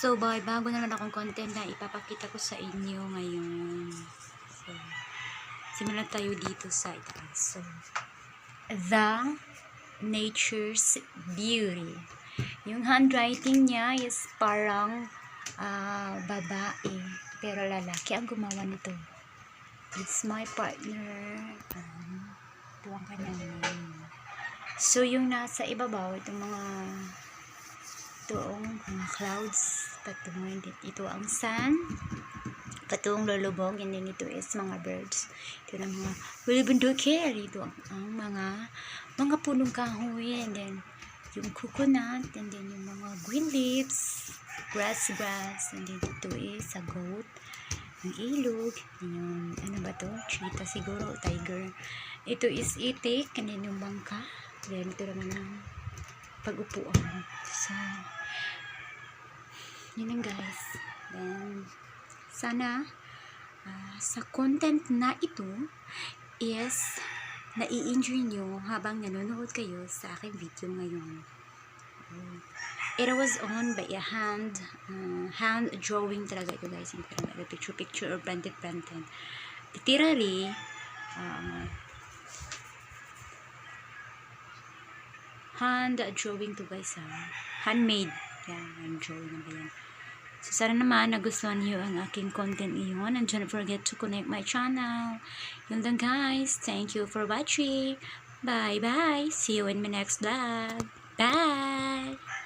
So, bago naman akong content na ipapakita ko sa inyo ngayon. So, simulan tayo dito sa itaas. So, The Nature's Beauty. Yung handwriting niya is parang babae, pero lalaki ang gumawa nito. It's my partner. Ito ang kanyang name. So, yung nasa ibabaw, itong mga clouds, patungin din. Ito ang sun, patungong lulubog, and then ito is mga birds. Ito ang mga bulibunduker. Ito ang mga punong kahoy, and then yung coconut, and then yung mga green leaves, grass, and then ito is a goat, ang ilog, yung ano ba to, cheetah siguro, tiger. Ito is itik, and then yung bangka, then ito naman ang pag-upuan. So, yun lang guys. Then, sana sa content na ito is nai-enjoy nyo habang nanonood kayo sa aking video ngayon. It was on by a hand drawing talaga ito guys. Hindi parang picture or printed. Literally, hand drawing to guys, handmade. Yan, hand drawing na ba yan. So, sana naman nagustuhan niyo ang aking content iyon, and don't forget to connect my channel. Yun lang guys, thank you for watching. Bye bye, see you in my next vlog. Bye.